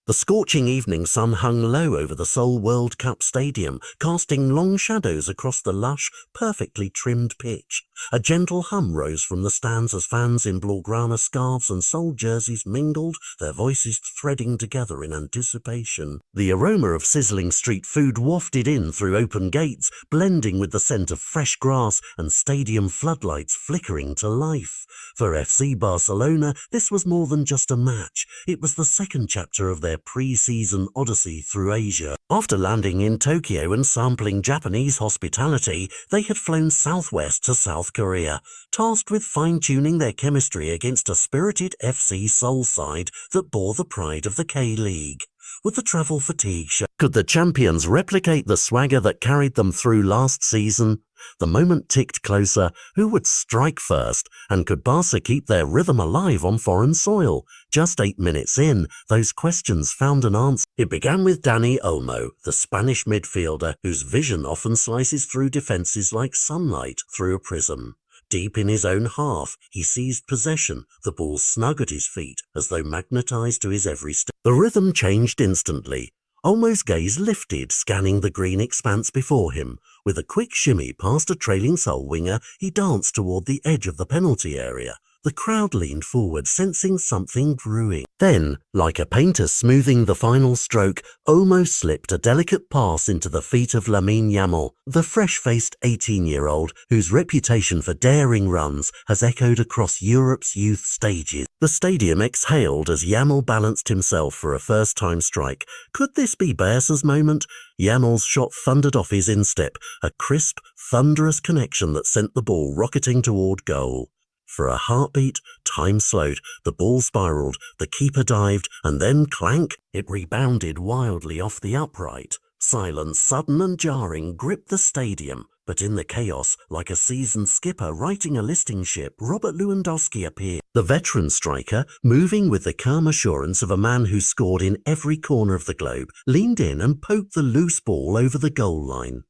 The scorching evening sun hung low over the Seoul World Cup Stadium, casting long shadows across the lush, perfectly trimmed pitch. A gentle hum rose from the stands as fans in Blaugrana scarves and Seoul jerseys mingled, their voices threading together in anticipation. The aroma of sizzling street food wafted in through open gates, blending with the scent of fresh grass and stadium floodlights flickering to life. For FC Barcelona, this was more than just a match. It was the second chapter of their pre-season odyssey through Asia. After landing in Tokyo and sampling Japanese hospitality, they had flown southwest to South Korea, tasked with fine-tuning their chemistry against a spirited FC Seoul side that bore the pride of the K-League. Would the travel fatigue show? Could the champions replicate the swagger that carried them through last season? The moment ticked closer. Who would strike first? And could Barca keep their rhythm alive on foreign soil? Just 8 minutes in, those questions found an answer. It began with Dani Olmo, the Spanish midfielder whose vision often slices through defences like sunlight through a prism. Deep in his own half, he seized possession, the ball snug at his feet, as though magnetised to his every step. The rhythm changed instantly. Olmo's gaze lifted, scanning the green expanse before him. With a quick shimmy past a trailing Seoul winger, he danced toward the edge of the penalty area. The crowd leaned forward, sensing something brewing. Then, like a painter smoothing the final stroke, Olmo slipped a delicate pass into the feet of Lamine Yamal, the fresh-faced 18-year-old whose reputation for daring runs has echoed across Europe's youth stages. The stadium exhaled as Yamal balanced himself for a first-time strike. Could this be Barca's moment? Yamal's shot thundered off his instep, a crisp, thunderous connection that sent the ball rocketing toward goal. For a heartbeat, time slowed, the ball spiraled, the keeper dived, and then clank, it rebounded wildly off the upright. Silence, sudden and jarring, gripped the stadium, but in the chaos, like a seasoned skipper righting a listing ship, Robert Lewandowski appeared. The veteran striker, moving with the calm assurance of a man who scored in every corner of the globe, leaned in and poked the loose ball over the goal line.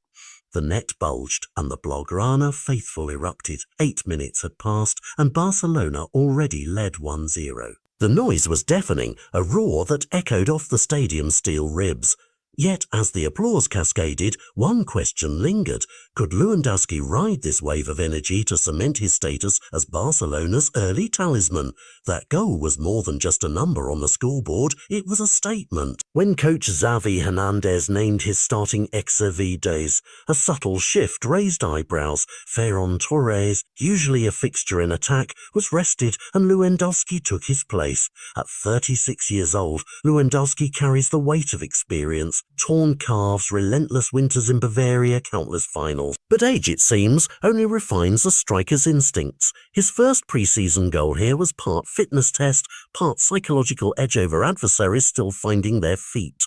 The net bulged, and the Blaugrana faithful erupted. 8 minutes had passed, and Barcelona already led 1-0. The noise was deafening, a roar that echoed off the stadium's steel ribs. Yet, as the applause cascaded, one question lingered. Could Lewandowski ride this wave of energy to cement his status as Barcelona's early talisman? That goal was more than just a number on the scoreboard, it was a statement. When coach Xavi Hernandez named his starting ex-Vides, a subtle shift raised eyebrows. Ferran Torres, usually a fixture in attack, was rested and Lewandowski took his place. At 36 years old, Lewandowski carries the weight of experience. Torn calves, relentless winters in Bavaria, countless finals. But age, it seems, only refines a striker's instincts. His first pre-season goal here was part fitness test, part psychological edge over adversaries still finding their feet.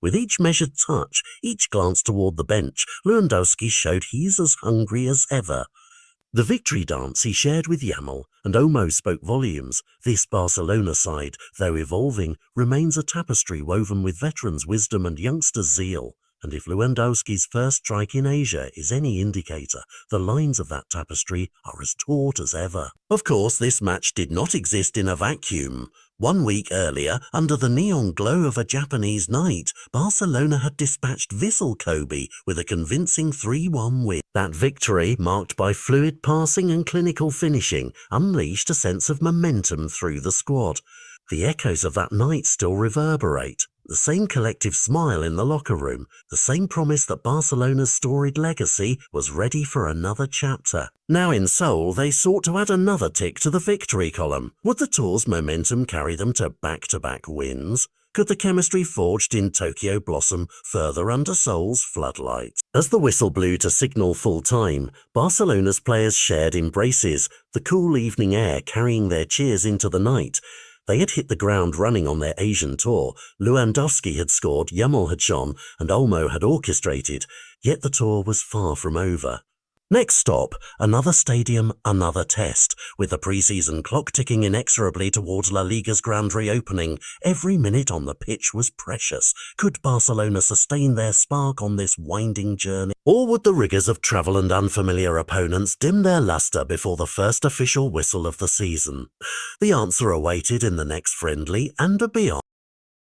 With each measured touch, each glance toward the bench, Lewandowski showed he's as hungry as ever. The victory dance he shared with Yamal, and Olmo spoke volumes. This Barcelona side, though evolving, remains a tapestry woven with veterans' wisdom and youngsters' zeal. And if Lewandowski's first strike in Asia is any indicator, the lines of that tapestry are as taut as ever. Of course, this match did not exist in a vacuum. 1 week earlier, under the neon glow of a Japanese night, Barcelona had dispatched Vissel Kobe with a convincing 3-1 win. That victory, marked by fluid passing and clinical finishing, unleashed a sense of momentum through the squad. The echoes of that night still reverberate. The same collective smile in the locker room, the same promise that Barcelona's storied legacy was ready for another chapter. Now in Seoul, they sought to add another tick to the victory column. Would the tour's momentum carry them to back-to-back wins? Could the chemistry forged in Tokyo blossom further under Seoul's floodlights? As the whistle blew to signal full time, Barcelona's players shared embraces, the cool evening air carrying their cheers into the night. They had hit the ground running on their Asian tour. Lewandowski had scored, Yamal had shone, and Olmo had orchestrated. Yet the tour was far from over. Next stop, another stadium, another test. With the pre-season clock ticking inexorably towards La Liga's grand reopening, every minute on the pitch was precious. Could Barcelona sustain their spark on this winding journey? Or would the rigours of travel and unfamiliar opponents dim their lustre before the first official whistle of the season? The answer awaited in the next friendly and beyond.